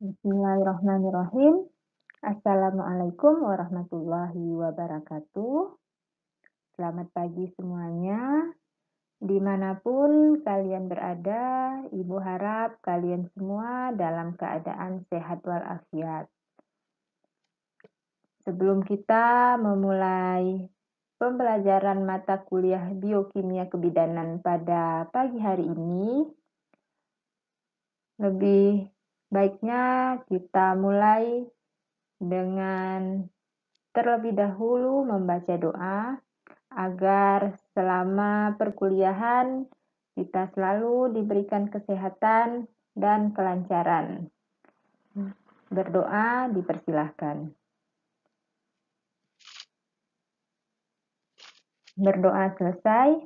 Bismillahirrahmanirrahim. Assalamualaikum warahmatullahi wabarakatuh. Selamat pagi semuanya. Dimanapun kalian berada, Ibu harap kalian semua dalam keadaan sehat walafiat. Sebelum kita memulai pembelajaran mata kuliah biokimia kebidanan pada pagi hari ini, lebih baiknya kita mulai dengan terlebih dahulu membaca doa agar selama perkuliahan kita selalu diberikan kesehatan dan kelancaran. Berdoa dipersilahkan. Berdoa selesai.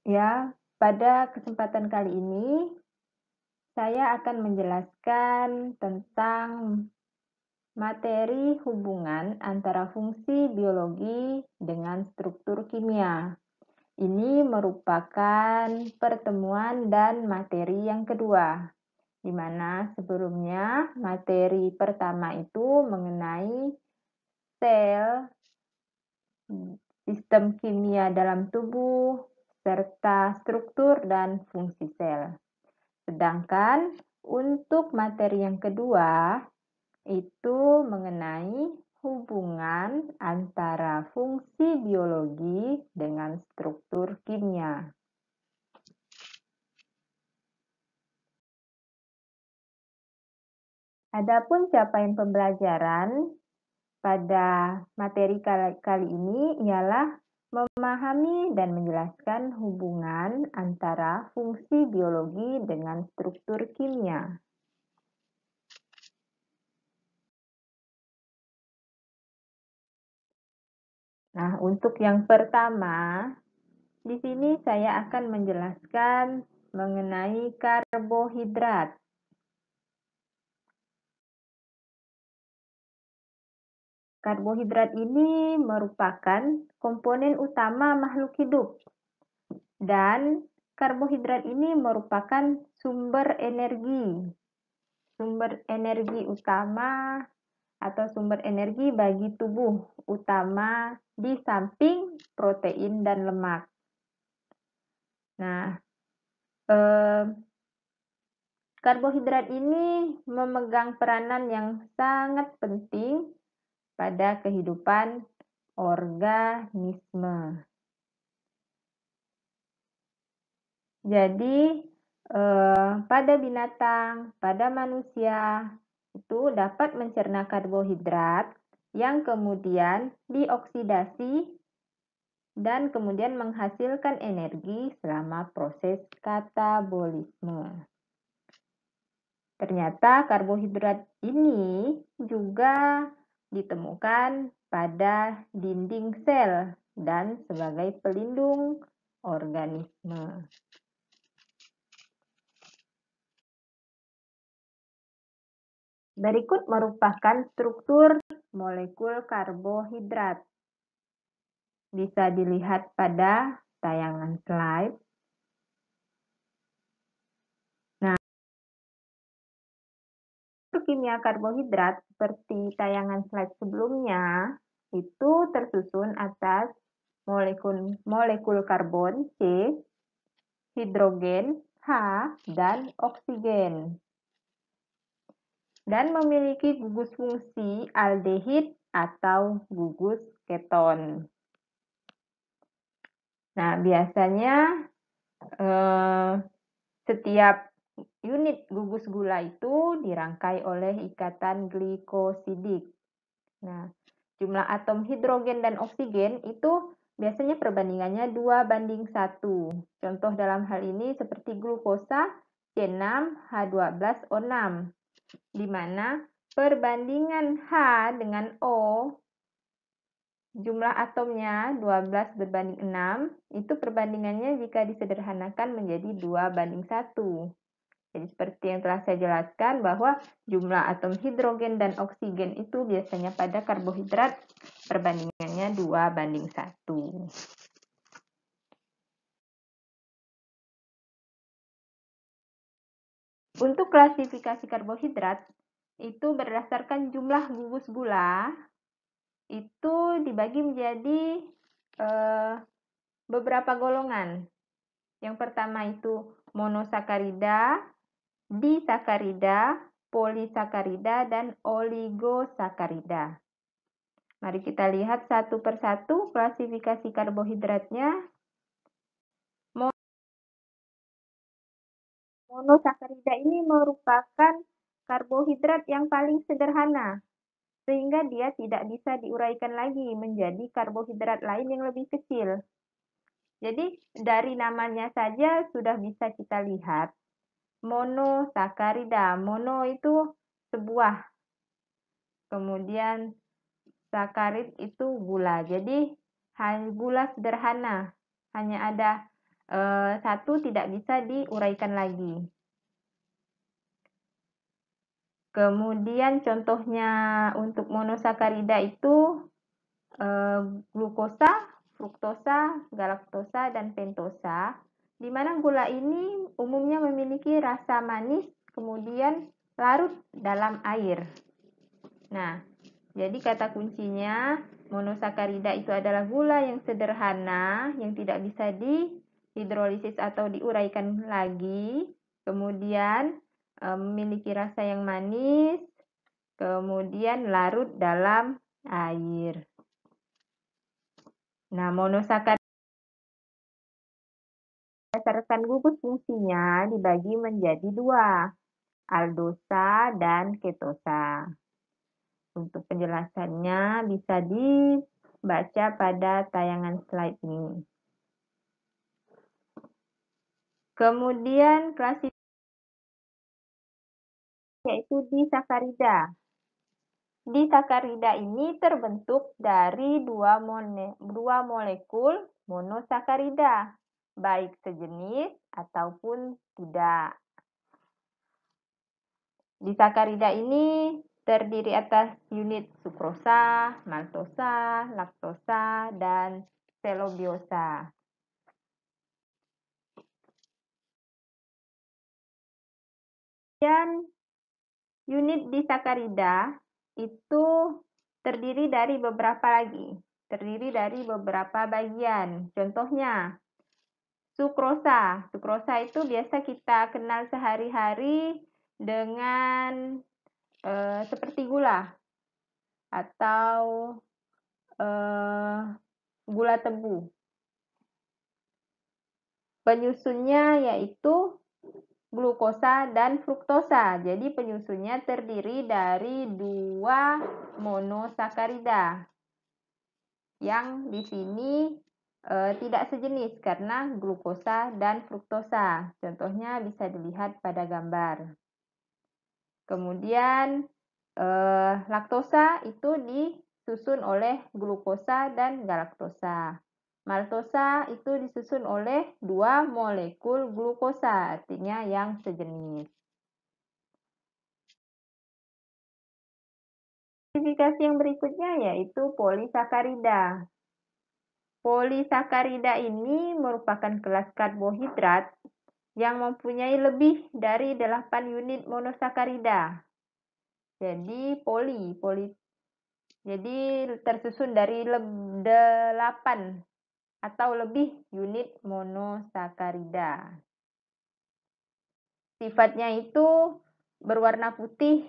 Ya, pada kesempatan kali ini saya akan menjelaskan tentang materi hubungan antara fungsi biologi dengan struktur kimia. Ini merupakan pertemuan dan materi yang kedua, di mana sebelumnya materi pertama itu mengenai sel, sistem kimia dalam tubuh, serta struktur dan fungsi sel. Sedangkan untuk materi yang kedua, itu mengenai hubungan antara fungsi biologi dengan struktur kimia. Adapun capaian pembelajaran pada materi kali ini ialah memahami dan menjelaskan hubungan antara fungsi biologi dengan struktur kimia. Nah, untuk yang pertama, di sini saya akan menjelaskan mengenai karbohidrat. Karbohidrat ini merupakan komponen utama makhluk hidup, dan karbohidrat ini merupakan sumber energi utama atau sumber energi bagi tubuh, utama di samping protein dan lemak. Nah, karbohidrat ini memegang peranan yang sangat penting pada kehidupan organisme. Jadi, pada binatang, pada manusia, itu dapat mencerna karbohidrat yang kemudian dioksidasi dan kemudian menghasilkan energi selama proses katabolisme. Ternyata karbohidrat ini juga ditemukan pada dinding sel dan sebagai pelindung organisme. Berikut merupakan struktur molekul karbohidrat. Bisa dilihat pada tayangan slide. Nah, struktur kimia karbohidrat seperti tayangan slide sebelumnya itu tersusun atas molekul karbon C, hidrogen H, dan oksigen, dan memiliki gugus fungsi aldehid atau gugus keton. Nah, biasanya setiap unit gugus gula itu dirangkai oleh ikatan glikosidik. Nah, jumlah atom hidrogen dan oksigen itu biasanya perbandingannya 2:1. Contoh dalam hal ini seperti glukosa C6H12O6, di mana perbandingan H dengan O, jumlah atomnya 12:6, itu perbandingannya jika disederhanakan menjadi 2:1. Jadi seperti yang telah saya jelaskan bahwa jumlah atom hidrogen dan oksigen itu biasanya pada karbohidrat perbandingannya 2:1. Untuk klasifikasi karbohidrat, itu berdasarkan jumlah gugus gula, itu dibagi menjadi beberapa golongan. Yang pertama itu monosakarida, disakarida, polisakarida, dan oligosakarida. Mari kita lihat satu persatu klasifikasi karbohidratnya. Monosakarida ini merupakan karbohidrat yang paling sederhana, sehingga dia tidak bisa diuraikan lagi menjadi karbohidrat lain yang lebih kecil. Jadi, dari namanya saja sudah bisa kita lihat monosakarida. Mono itu sebuah, kemudian sakarid itu gula. Jadi, gula sederhana, hanya ada satu, tidak bisa diuraikan lagi. Kemudian contohnya untuk monosakarida itu glukosa, fruktosa, galaktosa, dan pentosa, di mana gula ini umumnya memiliki rasa manis, kemudian larut dalam air. Nah, jadi kata kuncinya monosakarida itu adalah gula yang sederhana, yang tidak bisa dihidrolisis atau diuraikan lagi, kemudian memiliki rasa yang manis, kemudian larut dalam air. Nah, monosakarida berdasarkan gugus fungsinya dibagi menjadi dua, aldosa dan ketosa. Untuk penjelasannya bisa dibaca pada tayangan slide ini. Kemudian klasifikasi yaitu disakarida. Disakarida ini terbentuk dari dua molekul monosakarida, baik sejenis ataupun tidak. Disakarida ini terdiri atas unit sukrosa, maltosa, laktosa, dan selobiosa. Dan unit disakarida itu terdiri dari beberapa bagian. Contohnya, sukrosa. Sukrosa itu biasa kita kenal sehari-hari dengan seperti gula atau gula tebu. Penyusunnya yaitu glukosa dan fruktosa. Jadi penyusunnya terdiri dari dua monosakarida yang di sini tidak sejenis karena glukosa dan fruktosa. Contohnya bisa dilihat pada gambar. Kemudian laktosa itu disusun oleh glukosa dan galaktosa. Maltosa itu disusun oleh dua molekul glukosa, artinya yang sejenis. Klasifikasi yang berikutnya yaitu polisakarida. Polisakarida ini merupakan kelas karbohidrat yang mempunyai lebih dari 8 unit monosakarida. Jadi jadi tersusun dari 8 atau lebih unit monosakarida. Sifatnya itu berwarna putih,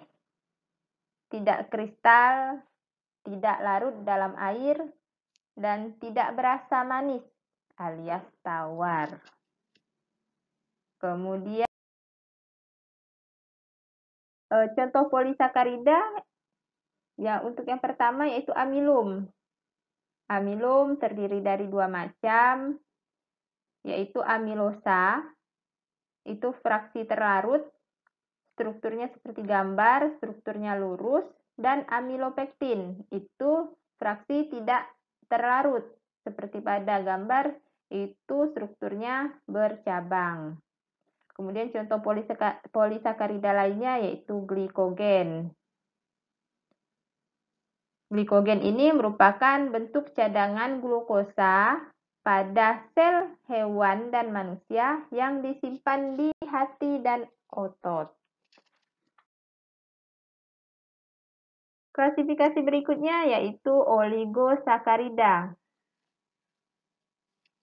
tidak kristal, tidak larut dalam air, dan tidak berasa manis alias tawar. Kemudian contoh polisakarida ya, untuk yang pertama yaitu amilum. Amilum terdiri dari dua macam, yaitu amilosa, itu fraksi terlarut, strukturnya seperti gambar, strukturnya lurus, dan amilopektin, itu fraksi tidak terlarut, seperti pada gambar, itu strukturnya bercabang. Kemudian contoh polisakarida lainnya yaitu glikogen. Glikogen ini merupakan bentuk cadangan glukosa pada sel hewan dan manusia yang disimpan di hati dan otot. Klasifikasi berikutnya yaitu oligosakarida.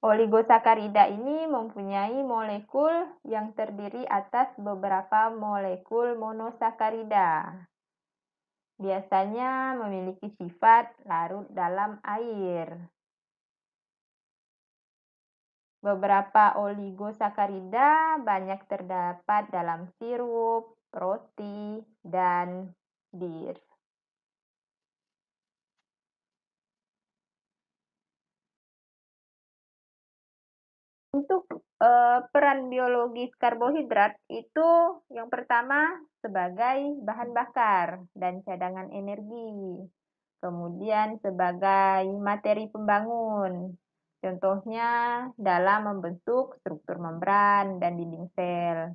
Oligosakarida ini mempunyai molekul yang terdiri atas beberapa molekul monosakarida. Biasanya memiliki sifat larut dalam air. Beberapa oligosakarida banyak terdapat dalam sirup, roti, dan bir. Untuk peran biologis karbohidrat itu yang pertama sebagai bahan bakar dan cadangan energi. Kemudian sebagai materi pembangun. Contohnya dalam membentuk struktur membran dan dinding sel.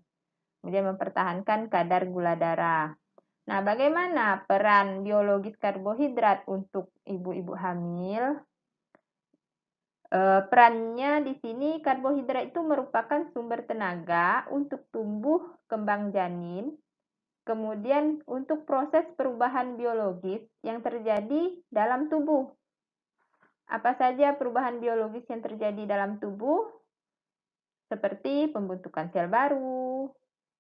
Kemudian mempertahankan kadar gula darah. Nah, bagaimana peran biologis karbohidrat untuk ibu-ibu hamil? Perannya di sini karbohidrat itu merupakan sumber tenaga untuk tumbuh kembang janin, kemudian untuk proses perubahan biologis yang terjadi dalam tubuh. Apa saja perubahan biologis yang terjadi dalam tubuh? Seperti pembentukan sel baru,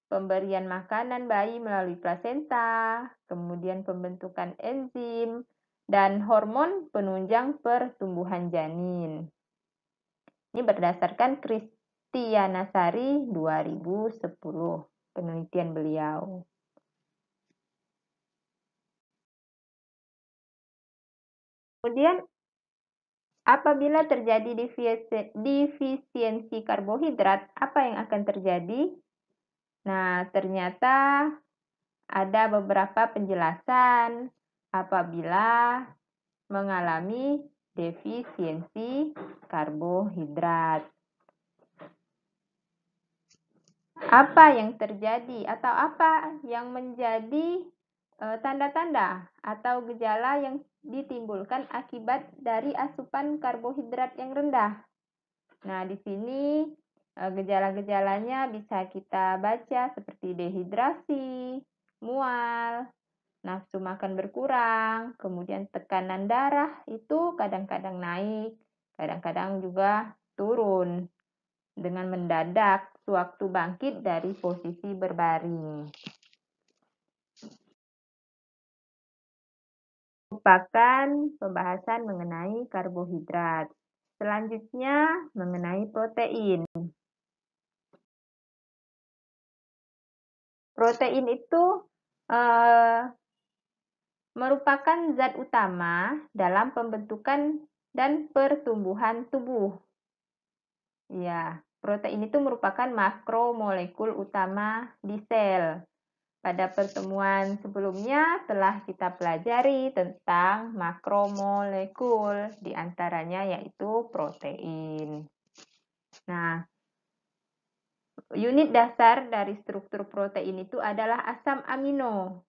pemberian makanan bayi melalui plasenta, kemudian pembentukan enzim, dan hormon penunjang pertumbuhan janin. Ini berdasarkan Christiana Sari 2010, penelitian beliau. Kemudian, apabila terjadi defisiensi karbohidrat, apa yang akan terjadi? Nah, ternyata ada beberapa penjelasan apabila mengalami defisiensi karbohidrat. Apa yang terjadi atau apa yang menjadi tanda-tanda atau gejala yang ditimbulkan akibat dari asupan karbohidrat yang rendah? Nah, di sini gejala-gejalanya bisa kita baca seperti dehidrasi, mual, nafsu makan berkurang, kemudian tekanan darah itu kadang-kadang naik, kadang-kadang juga turun dengan mendadak sewaktu bangkit dari posisi berbaring. Merupakan pembahasan mengenai karbohidrat. Selanjutnya mengenai protein. Protein itu merupakan zat utama dalam pembentukan dan pertumbuhan tubuh. Ya, protein itu merupakan makromolekul utama di sel. Pada pertemuan sebelumnya telah kita pelajari tentang makromolekul, di antaranya yaitu protein. Nah, unit dasar dari struktur protein itu adalah asam amino.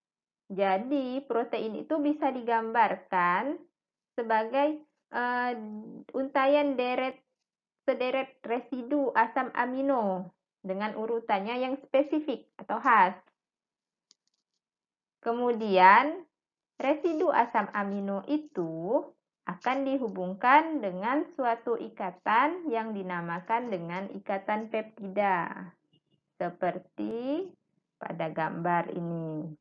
Jadi, protein itu bisa digambarkan sebagai untayan sederet residu asam amino dengan urutannya yang spesifik atau khas. Kemudian, residu asam amino itu akan dihubungkan dengan suatu ikatan yang dinamakan dengan ikatan peptida, seperti pada gambar ini.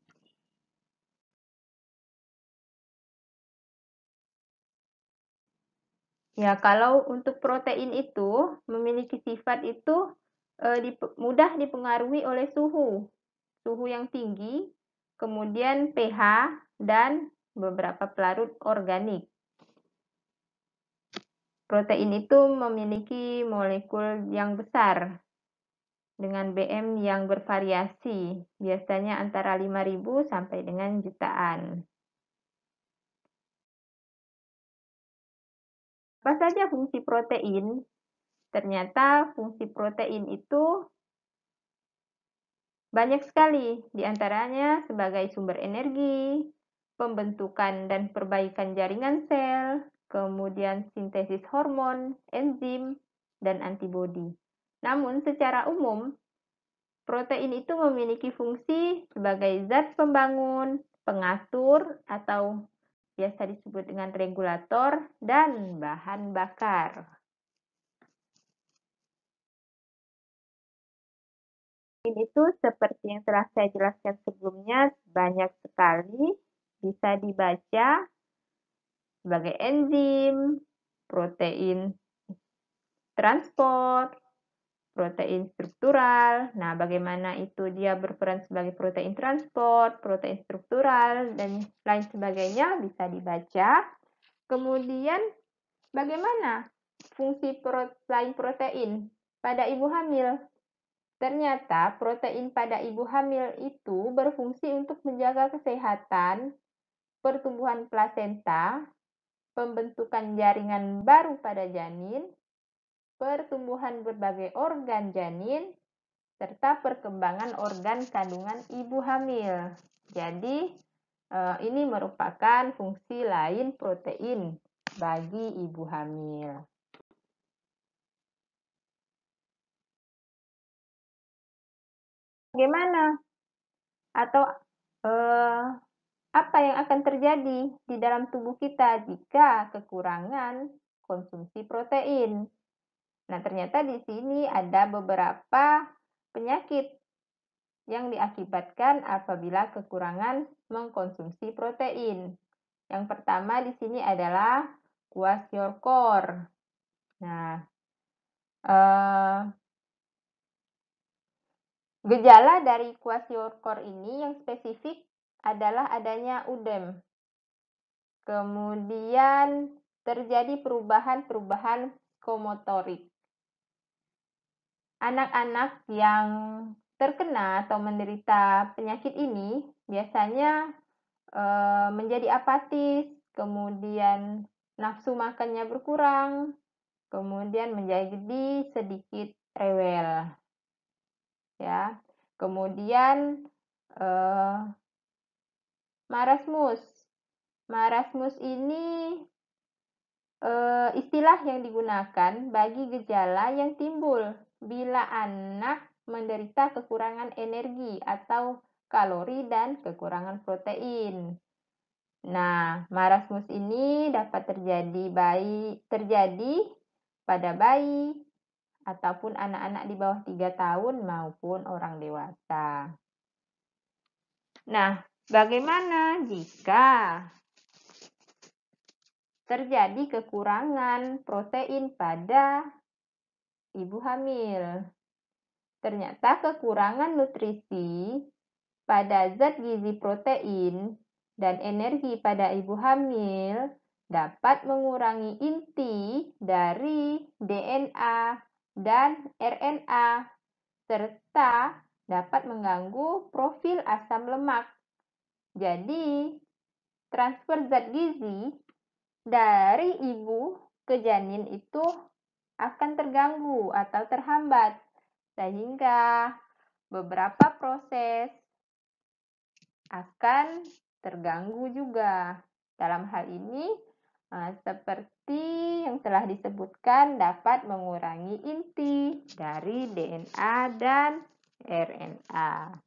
Ya, kalau untuk protein itu memiliki sifat itu mudah dipengaruhi oleh suhu yang tinggi, kemudian pH, dan beberapa pelarut organik. Protein itu memiliki molekul yang besar dengan BM yang bervariasi, biasanya antara 5.000 sampai dengan jutaan. Apa saja fungsi protein? Ternyata fungsi protein itu banyak sekali, di antaranya sebagai sumber energi, pembentukan dan perbaikan jaringan sel, kemudian sintesis hormon, enzim, dan antibodi. Namun secara umum, protein itu memiliki fungsi sebagai zat pembangun, pengatur atau biasa disebut dengan regulator, dan bahan bakar. Ini tuh seperti yang telah saya jelaskan sebelumnya, banyak sekali bisa dibaca sebagai enzim, protein transport, protein struktural. Nah, bagaimana itu dia berperan sebagai protein transport, protein struktural, dan lain sebagainya bisa dibaca. Kemudian, bagaimana fungsi lain protein pada ibu hamil? Ternyata protein pada ibu hamil itu berfungsi untuk menjaga kesehatan, pertumbuhan plasenta, pembentukan jaringan baru pada janin, pertumbuhan berbagai organ janin, serta perkembangan organ kandungan ibu hamil. Jadi, ini merupakan fungsi lain protein bagi ibu hamil. Bagaimana? Atau apa yang akan terjadi di dalam tubuh kita jika kekurangan konsumsi protein? Nah, ternyata di sini ada beberapa penyakit yang diakibatkan apabila kekurangan mengkonsumsi protein. Yang pertama di sini adalah kwashiorkor. Nah, gejala dari kwashiorkor ini yang spesifik adalah adanya udem. Kemudian terjadi perubahan-perubahan psikomotorik. Anak-anak yang terkena atau menderita penyakit ini biasanya menjadi apatis, kemudian nafsu makannya berkurang, kemudian menjadi sedikit rewel. Ya. Kemudian marasmus. Marasmus ini istilah yang digunakan bagi gejala yang timbul bila anak menderita kekurangan energi atau kalori dan kekurangan protein. Nah, marasmus ini dapat terjadi pada bayi ataupun anak-anak di bawah 3 tahun maupun orang dewasa. Nah, bagaimana jika terjadi kekurangan protein pada ibu hamil? Ternyata kekurangan nutrisi pada zat gizi protein dan energi pada ibu hamil dapat mengurangi inti dari DNA dan RNA serta dapat mengganggu profil asam lemak. Jadi, transfer zat gizi dari ibu ke janin itu akan terganggu atau terhambat, sehingga beberapa proses akan terganggu juga. Dalam hal ini, seperti yang telah disebutkan, dapat mengurangi inti dari DNA dan RNA.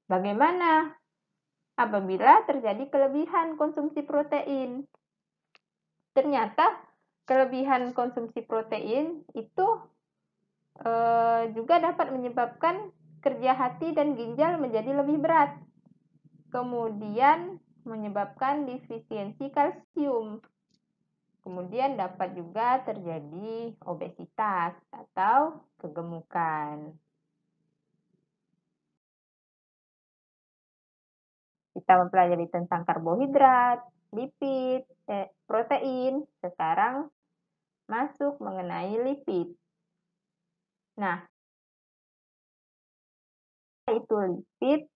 Bagaimana apabila terjadi kelebihan konsumsi protein? Ternyata kelebihan konsumsi protein itu juga dapat menyebabkan kerja hati dan ginjal menjadi lebih berat. Kemudian menyebabkan defisiensi kalsium. Kemudian dapat juga terjadi obesitas atau kegemukan. Kita mempelajari tentang karbohidrat, lipid, protein. Sekarang masuk mengenai lipid. Nah, itu lipid.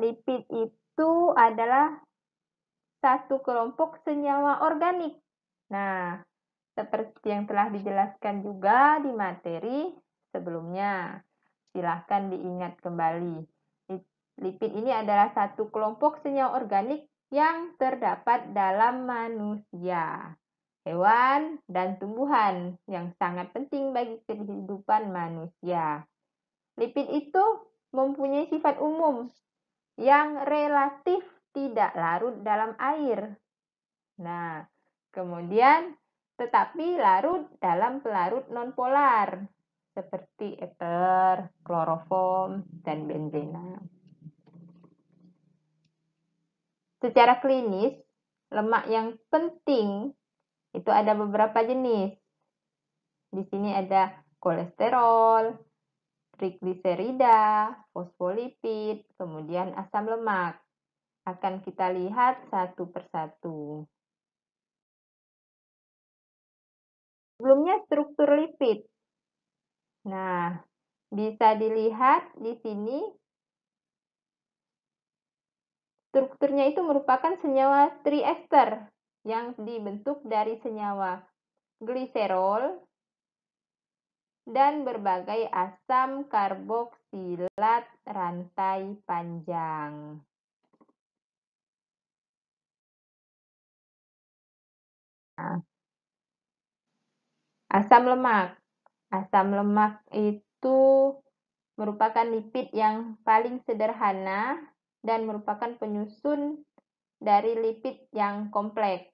Lipid itu adalah satu kelompok senyawa organik. Nah, seperti yang telah dijelaskan juga di materi sebelumnya. Silahkan diingat kembali. Lipid ini adalah satu kelompok senyawa organik yang terdapat dalam manusia. hewan, dan tumbuhan yang sangat penting bagi kehidupan manusia. Lipid itu mempunyai sifat umum yang relatif tidak larut dalam air. Nah, kemudian tetapi larut dalam pelarut nonpolar seperti ether, kloroform, dan benzena. Secara klinis, lemak yang penting itu ada beberapa jenis. Di sini ada kolesterol, trigliserida, fosfolipid, kemudian asam lemak. Akan kita lihat satu persatu. Sebelumnya struktur lipid. Nah, bisa dilihat di sini strukturnya itu merupakan senyawa triester yang dibentuk dari senyawa gliserol dan berbagai asam karboksilat rantai panjang. Nah, asam lemak. Asam lemak itu merupakan lipid yang paling sederhana dan merupakan penyusun dari lipid yang kompleks.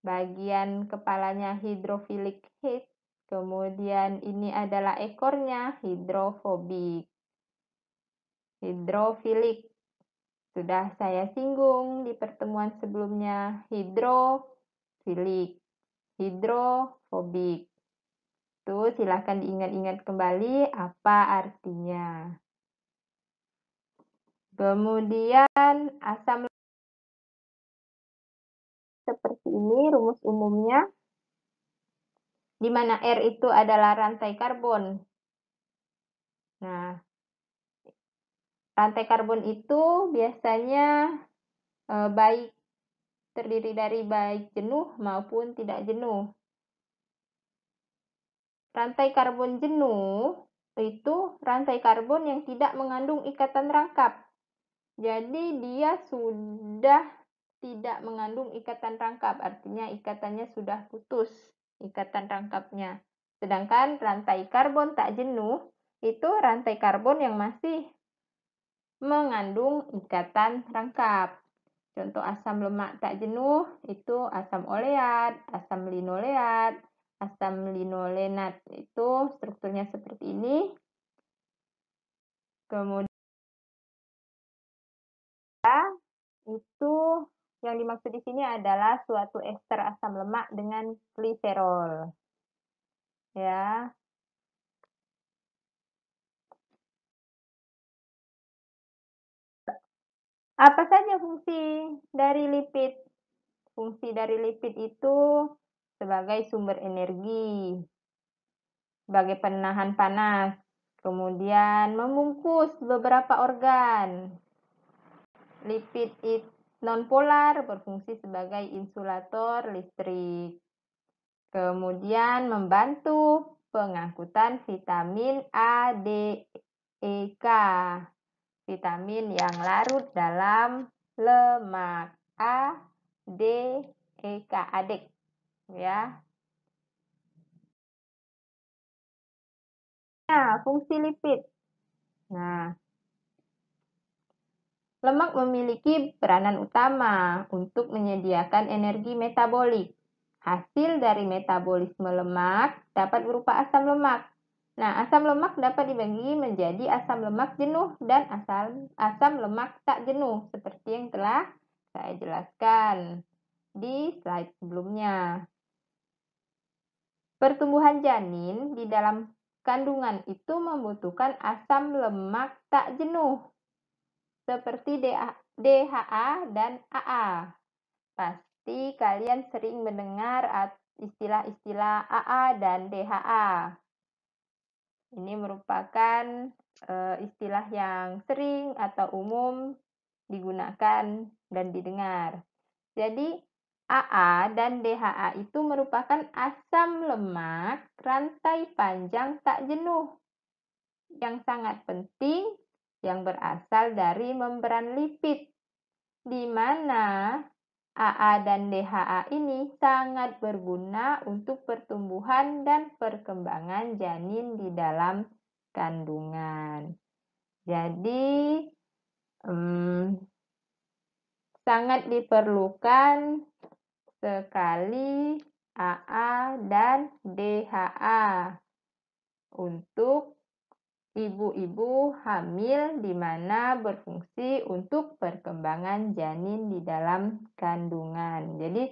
Bagian kepalanya hidrofilik head, kemudian ini adalah ekornya hidrofilik. Sudah saya singgung di pertemuan sebelumnya, hidrofobik. Tuh, silahkan diingat-ingat kembali apa artinya. Kemudian asam seperti ini rumus umumnya, di mana R itu adalah rantai karbon. Nah, rantai karbon itu biasanya baik terdiri dari baik jenuh maupun tidak jenuh. Rantai karbon jenuh itu rantai karbon yang tidak mengandung ikatan rangkap. Jadi dia sudah tidak mengandung ikatan rangkap, artinya ikatannya sudah putus, ikatan rangkapnya. Sedangkan rantai karbon tak jenuh itu rantai karbon yang masih mengandung ikatan rangkap. Contoh asam lemak tak jenuh itu asam oleat, asam linoleat, asam linolenat. Itu strukturnya seperti ini. Kemudian itu yang dimaksud di sini adalah suatu ester asam lemak dengan gliserol. Ya. Apa saja fungsi dari lipid? Fungsi dari lipid itu sebagai sumber energi, sebagai penahan panas, kemudian membungkus beberapa organ. Lipid nonpolar berfungsi sebagai insulator listrik. Kemudian membantu pengangkutan vitamin A, D, E, K. Vitamin yang larut dalam lemak. A, D, E, K. Adik. Ya. Nah, fungsi lipid. Nah, lemak memiliki peranan utama untuk menyediakan energi metabolik. Hasil dari metabolisme lemak dapat berupa asam lemak. Nah, asam lemak dapat dibagi menjadi asam lemak jenuh dan asam lemak tak jenuh, seperti yang telah saya jelaskan di slide sebelumnya. Pertumbuhan janin di dalam kandungan itu membutuhkan asam lemak tak jenuh, seperti DHA dan AA. Pasti kalian sering mendengar istilah-istilah AA dan DHA. Ini merupakan istilah yang sering atau umum digunakan dan didengar. Jadi, AA dan DHA itu merupakan asam lemak rantai panjang tak jenuh yang sangat penting yang berasal dari membran lipid, di mana AA dan DHA ini sangat berguna untuk pertumbuhan dan perkembangan janin di dalam kandungan. Jadi, sangat diperlukan sekali AA dan DHA untuk ibu-ibu hamil di mana berfungsi untuk perkembangan janin di dalam kandungan. Jadi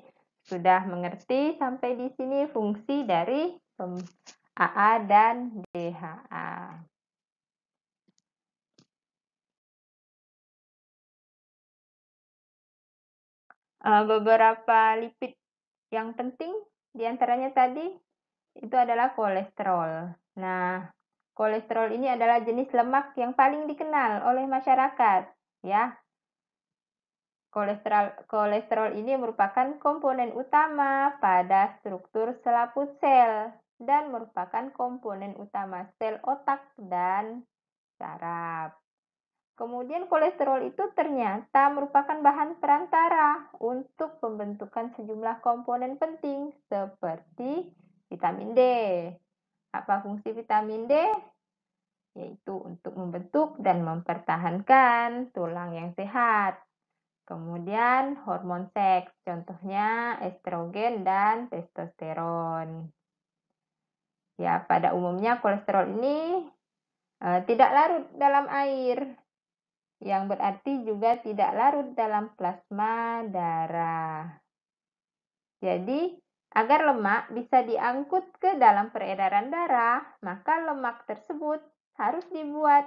sudah mengerti sampai di sini fungsi dari AA dan DHA. Beberapa lipid yang penting diantaranya tadi itu adalah kolesterol. Nah, kolesterol ini adalah jenis lemak yang paling dikenal oleh masyarakat, ya. Kolesterol ini merupakan komponen utama pada struktur selaput sel dan merupakan komponen utama sel otak dan saraf. Kemudian kolesterol itu ternyata merupakan bahan perantara untuk pembentukan sejumlah komponen penting seperti vitamin D. Apa fungsi vitamin D? Yaitu untuk membentuk dan mempertahankan tulang yang sehat. Kemudian hormon seks, contohnya estrogen dan testosteron. Ya, pada umumnya kolesterol ini tidak larut dalam air, yang berarti juga tidak larut dalam plasma darah. Jadi, agar lemak bisa diangkut ke dalam peredaran darah, maka lemak tersebut harus dibuat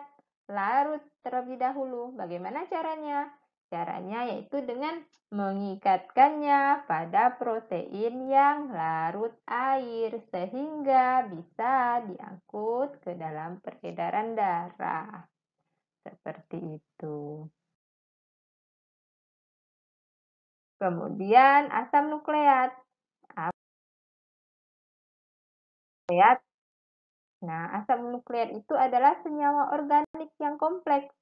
larut terlebih dahulu. Bagaimana caranya? Caranya yaitu dengan mengikatkannya pada protein yang larut air sehingga bisa diangkut ke dalam peredaran darah. Seperti itu. Kemudian asam nukleat. Nah, asam nukleat itu adalah senyawa organik yang kompleks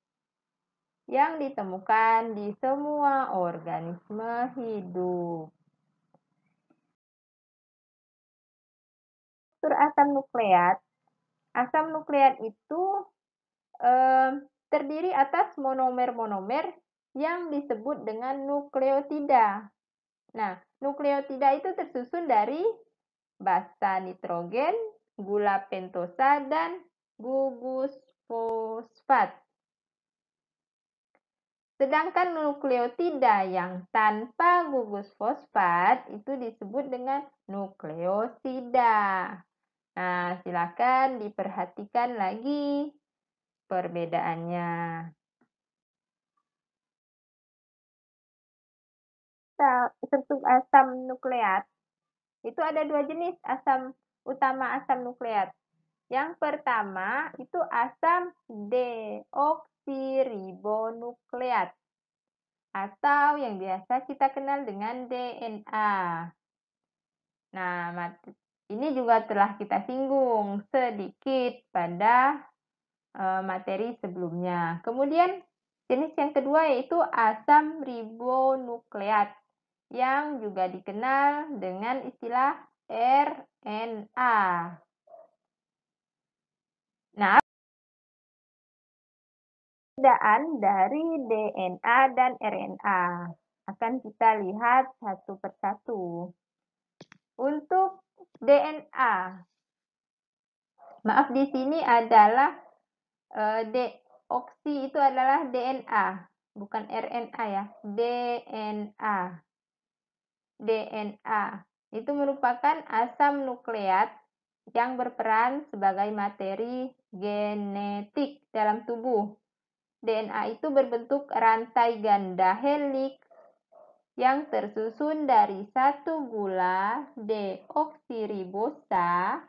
yang ditemukan di semua organisme hidup. Struktur asam nukleat itu terdiri atas monomer-monomer yang disebut dengan nukleotida. Nah, nukleotida itu tersusun dari basa nitrogen, gula pentosa, dan gugus fosfat. Sedangkan nukleotida yang tanpa gugus fosfat itu disebut dengan nukleosida. Nah, silakan diperhatikan lagi perbedaannya. Struktur asam nukleat itu ada dua jenis utama asam nukleat. Yang pertama itu asam deoksiribonukleat atau yang biasa kita kenal dengan DNA. Nah, ini juga telah kita singgung sedikit pada materi sebelumnya. Kemudian jenis yang kedua yaitu asam ribonukleat yang juga dikenal dengan istilah RNA. Nah, perbedaan dari DNA dan RNA akan kita lihat satu persatu. Untuk DNA, maaf di sini adalah deoksi itu adalah DNA, bukan RNA ya, DNA. DNA itu merupakan asam nukleat yang berperan sebagai materi genetik dalam tubuh. DNA itu berbentuk rantai ganda heliks yang tersusun dari satu gula deoksiribosa,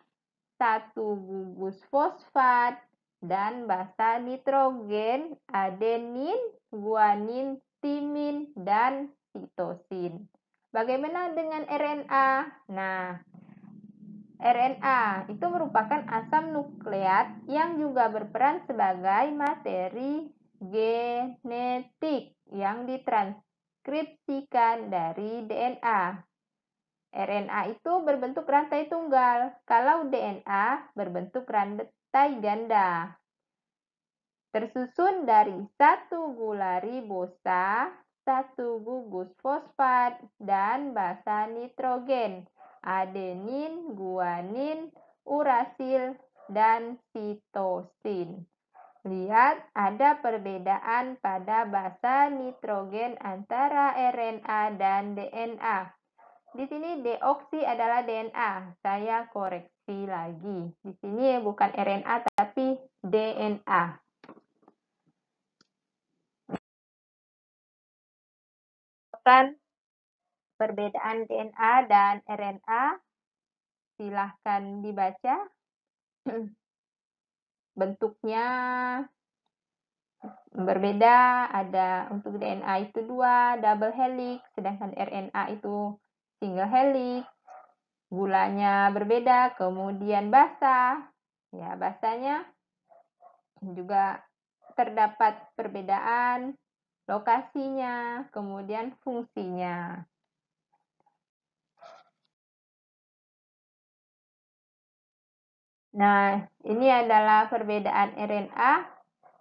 satu gugus fosfat, dan basa nitrogen, adenin, guanin, timin, dan sitosin. Bagaimana dengan RNA? Nah, RNA itu merupakan asam nukleat yang juga berperan sebagai materi genetik yang mendeskripsikan dari DNA. RNA itu berbentuk rantai tunggal, kalau DNA berbentuk rantai ganda. Tersusun dari satu gula ribosa, satu gugus fosfat, dan basa nitrogen, adenin, guanin, urasil, dan sitosin. Lihat, ada perbedaan pada basa nitrogen antara RNA dan DNA. Di sini deoksi adalah DNA. Saya koreksi lagi. Di sini bukan RNA tapi DNA. Perbedaan DNA dan RNA, silahkan dibaca. Bentuknya berbeda, ada untuk DNA itu 2 double helix, sedangkan RNA itu single helix. Gulanya berbeda, kemudian basa. Ya, basanya juga terdapat perbedaan lokasinya, kemudian fungsinya. Nah, ini adalah perbedaan RNA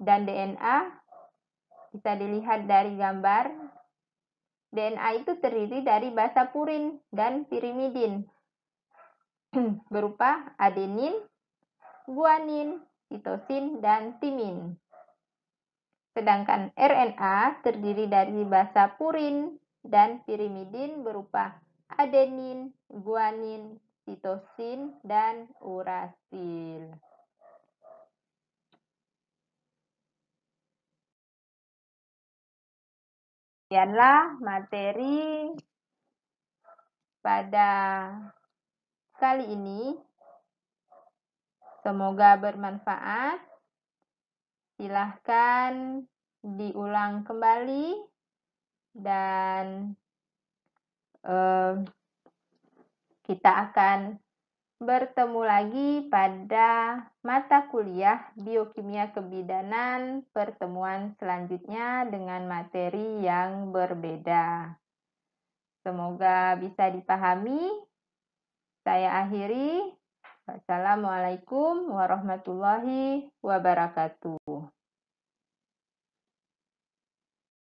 dan DNA. Bisa dilihat dari gambar. DNA itu terdiri dari basa purin dan pirimidin berupa adenin, guanin, sitosin, dan timin. Sedangkan RNA terdiri dari basa purin dan pirimidin berupa adenin, guanin, sitosin, dan urasil. Sekianlah materi pada kali ini. Semoga bermanfaat. Silahkan diulang kembali dan kita akan bertemu lagi pada mata kuliah Biokimia Kebidanan pertemuan selanjutnya dengan materi yang berbeda. Semoga bisa dipahami. Saya akhiri. Wassalamualaikum warahmatullahi wabarakatuh.